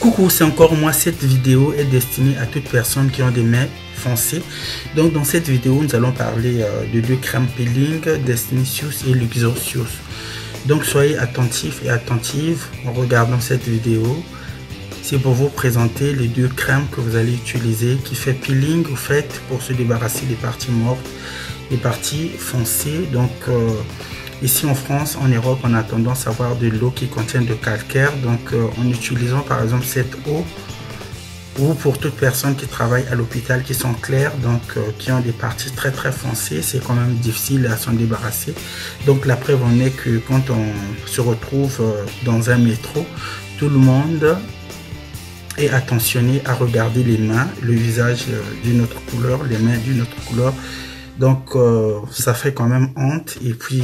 Coucou, c'est encore moi. Cette vidéo est destinée à toutes personnes qui ont des mains foncées. Donc dans cette vidéo, nous allons parler de deux crèmes peeling, Destinicious et Luxurious. Donc soyez attentifs et attentives en regardant cette vidéo. C'est pour vous présenter les deux crèmes que vous allez utiliser qui fait peeling au fait pour se débarrasser des parties mortes, des parties foncées. Donc ici en France, en Europe, on a tendance à avoir de l'eau qui contient de calcaire. Donc en utilisant par exemple cette eau, ou pour toute personne qui travaille à l'hôpital qui sont claires, donc qui ont des parties très foncées, c'est quand même difficile à s'en débarrasser. Donc la preuve en est que quand on se retrouve dans un métro, tout le monde est attentionné à regarder les mains, le visage d'une autre couleur, les mains d'une autre couleur. Donc ça fait quand même honte. Et puis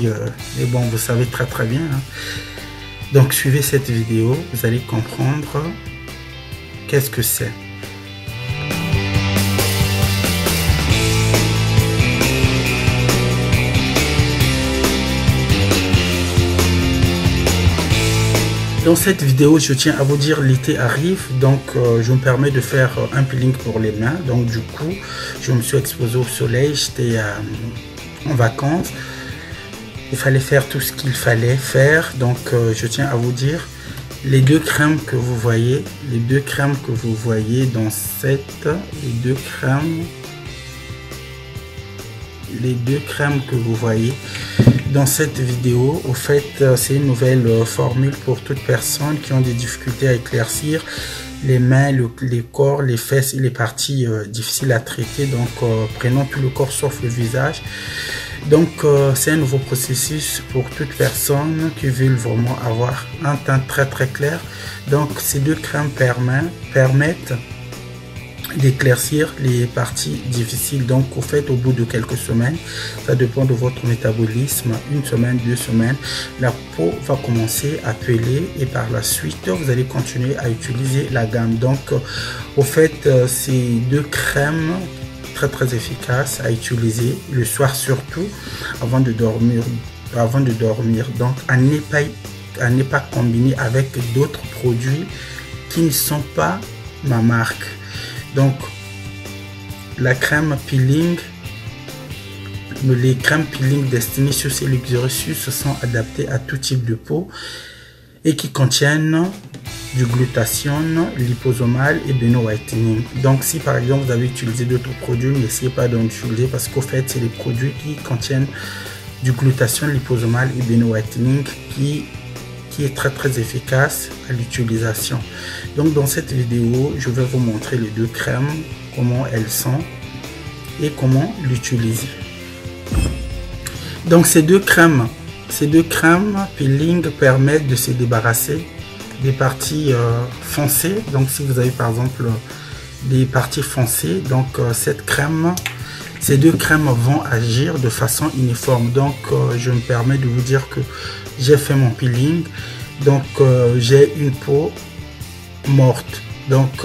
mais bon, vous savez très bien, hein. Donc suivez cette vidéo, vous allez comprendre qu'est-ce que c'est. Dans cette vidéo, je tiens à vous dire, l'été arrive, donc je me permets de faire un peeling pour les mains. Donc du coup, je me suis exposé au soleil, j'étais en vacances. Il fallait faire tout ce qu'il fallait faire. Donc je tiens à vous dire, les deux crèmes que vous voyez, dans cette, les deux crèmes que vous voyez dans cette vidéo, au fait, c'est une nouvelle formule pour toute personne qui ont des difficultés à éclaircir les mains, les corps, les fesses et les parties difficiles à traiter. Donc prenons tout le corps sauf le visage. Donc c'est un nouveau processus pour toute personne qui veut vraiment avoir un teint très clair. Donc ces deux crèmes permettent d'éclaircir les parties difficiles. Donc au fait, au bout de quelques semaines, ça dépend de votre métabolisme, 1 semaine, 2 semaines, la peau va commencer à peler et par la suite vous allez continuer à utiliser la gamme. Donc au fait, ces deux crèmes très efficaces à utiliser le soir, surtout avant de dormir. Donc à ne pas combiner avec d'autres produits qui ne sont pas ma marque. Donc la crème peeling, les crèmes peeling Destinicious et Luxurious sont adaptées à tout type de peau et qui contiennent du glutathione, liposomal et beno whitening. Donc si par exemple vous avez utilisé d'autres produits, n'essayez pas d'en utiliser parce qu'au fait c'est les produits qui contiennent du glutathione, liposomal et beno whitening qui est très efficace à l'utilisation. Donc dans cette vidéo, je vais vous montrer les deux crèmes, comment elles sont et comment l'utiliser. Donc ces deux crèmes peeling permettent de se débarrasser des parties foncées. Donc si vous avez par exemple des parties foncées, donc ces deux crèmes vont agir de façon uniforme. Donc je me permets de vous dire que j'ai fait mon peeling. Donc j'ai une peau morte. Donc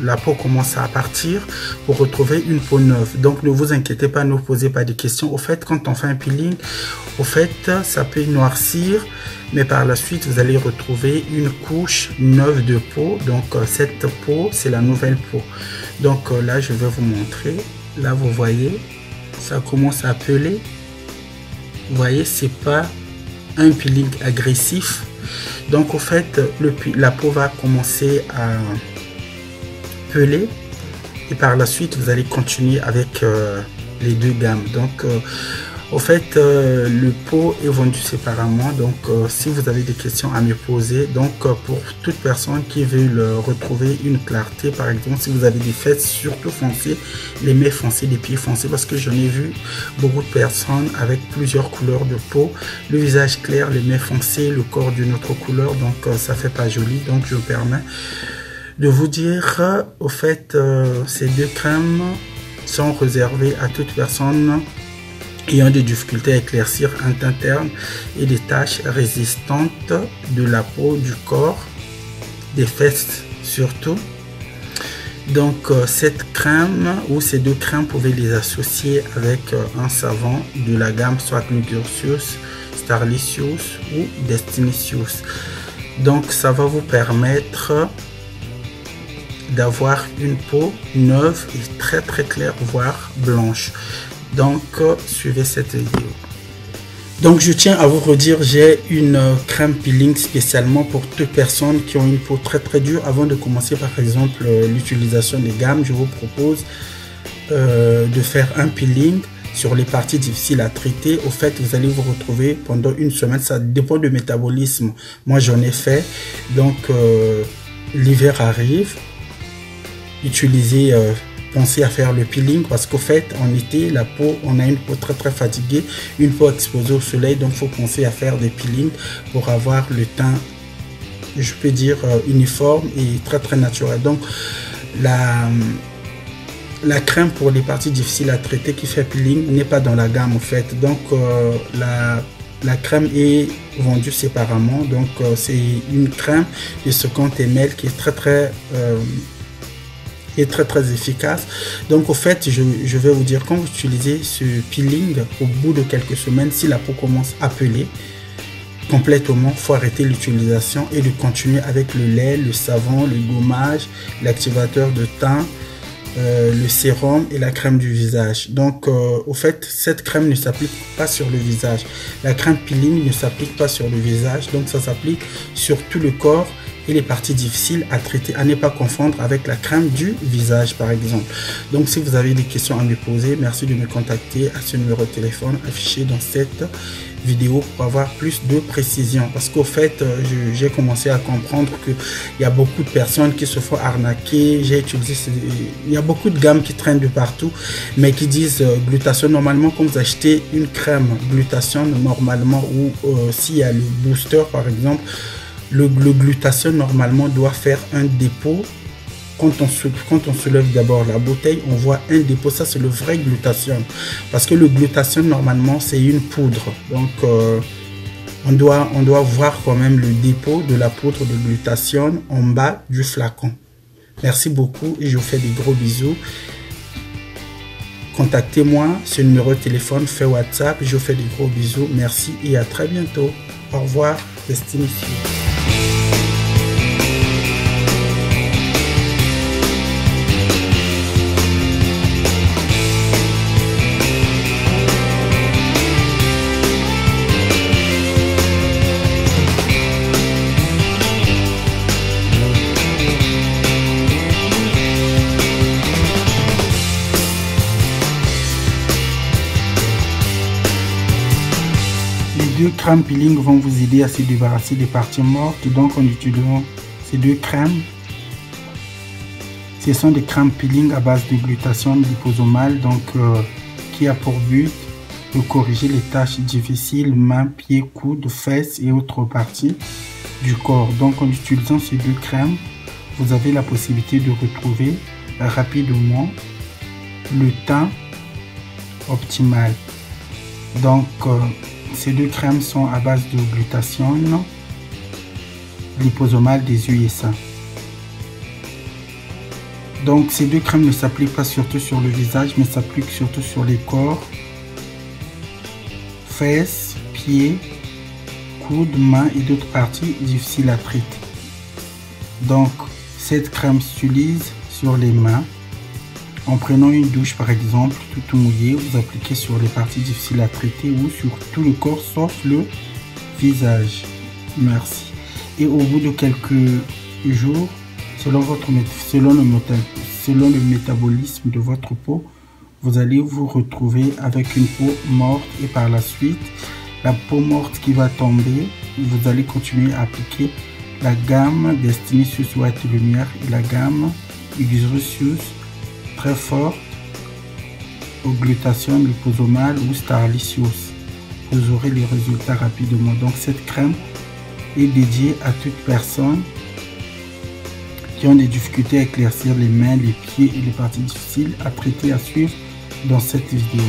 la peau commence à partir pour retrouver une peau neuve. Donc ne vous inquiétez pas, ne vous posez pas de questions. Au fait, quand on fait un peeling, au fait, ça peut noircir, mais par la suite, vous allez retrouver une couche neuve de peau. Donc cette peau, c'est la nouvelle peau. Donc là, je vais vous montrer. Là, vous voyez, ça commence à peler. Vous voyez, c'est pas un peeling agressif. Donc au fait, la peau va commencer à peler et par la suite vous allez continuer avec les deux gammes. Donc au fait, le pot est vendu séparément. Donc si vous avez des questions à me poser, donc pour toute personne qui veut retrouver une clarté, par exemple si vous avez des fesses surtout foncées, les mains foncées, les pieds foncés, parce que j'en ai vu beaucoup de personnes avec plusieurs couleurs de peau, le visage clair, les mains foncées, le corps d'une autre couleur, donc ça fait pas joli. Donc je me permets de vous dire, au fait, ces deux crèmes sont réservées à toute personne ayant des difficultés à éclaircir un teint terne et des taches résistantes de la peau, du corps, des fesses surtout. Donc cette crème ou ces deux crèmes, vous pouvez les associer avec un savon de la gamme soit Luxurious, Starlicious ou Destinicious. Donc ça va vous permettre d'avoir une peau neuve et très claire, voire blanche. Donc suivez cette vidéo. Donc je tiens à vous redire, j'ai une crème peeling spécialement pour toutes personnes qui ont une peau très dure. Avant de commencer par exemple l'utilisation des gammes, je vous propose de faire un peeling sur les parties difficiles à traiter. Au fait, vous allez vous retrouver pendant une semaine, ça dépend du métabolisme. Moi j'en ai fait, donc l'hiver arrive, utilisez pensez à faire le peeling parce qu'au fait en été la peau, on a une peau très fatiguée, une peau exposée au soleil, donc il faut penser à faire des peelings pour avoir le teint, je peux dire uniforme et très naturel. Donc la crème pour les parties difficiles à traiter qui fait peeling n'est pas dans la gamme en fait. Donc la crème est vendue séparément. Donc c'est une crème de 50 ml qui est très efficace. Donc au fait je vais vous dire, quand vous utilisez ce peeling, au bout de quelques semaines, si la peau commence à peler complètement, il faut arrêter l'utilisation et de continuer avec le lait, le savon, le gommage, l'activateur de teint, le sérum et la crème du visage. Donc au fait cette crème ne s'applique pas sur le visage. La crème peeling ne s'applique pas sur le visage, donc ça s'applique sur tout le corps et les parties difficiles à traiter, à ne pas confondre avec la crème du visage par exemple. Donc si vous avez des questions à me poser, merci de me contacter à ce numéro de téléphone affiché dans cette vidéo pour avoir plus de précision, parce qu'au fait j'ai commencé à comprendre que il y a beaucoup de personnes qui se font arnaquer. J'ai utilisé, il y a beaucoup de gammes qui traînent de partout mais qui disent glutathione. Normalement quand vous achetez une crème glutathione normalement, ou s'il y a le booster par exemple, le glutathione normalement doit faire un dépôt. Quand on soulève d'abord la bouteille, on voit un dépôt. Ça c'est le vrai glutathione, parce que le glutathione normalement c'est une poudre. Donc on doit voir quand même le dépôt de la poudre de glutathione en bas du flacon. Merci beaucoup et je vous fais des gros bisous. Contactez-moi, ce numéro de téléphone fait WhatsApp. Je vous fais des gros bisous. Merci et à très bientôt. Au revoir, Destiny Fille. Les deux crèmes peeling vont vous aider à se débarrasser des parties mortes. Donc en utilisant ces deux crèmes, ce sont des crèmes peeling à base de glutathione liposomal, donc qui a pour but de corriger les tâches difficiles, mains, pieds, coudes, fesses et autres parties du corps. Donc en utilisant ces deux crèmes, vous avez la possibilité de retrouver rapidement le teint optimal. Donc ces deux crèmes sont à base de glutathione liposomal des USA. Donc ces deux crèmes ne s'appliquent pas surtout sur le visage, mais s'appliquent surtout sur les corps, fesses, pieds, coudes, mains et d'autres parties difficiles à traiter. Donc cette crème s'utilise sur les mains. En prenant une douche par exemple, tout mouillé, vous appliquez sur les parties difficiles à traiter ou sur tout le corps sauf le visage. Merci. Et au bout de quelques jours, selon le métabolisme de votre peau, vous allez vous retrouver avec une peau morte et par la suite, la peau morte qui va tomber, vous allez continuer à appliquer la gamme Destiny Sus White Lumière et la gamme Exrusius très forte au glutathione liposomal ou Starlicious. Vous aurez les résultats rapidement. Donc cette crème est dédiée à toute personne qui ont des difficultés à éclaircir les mains, les pieds et les parties difficiles à traiter, à suivre dans cette vidéo.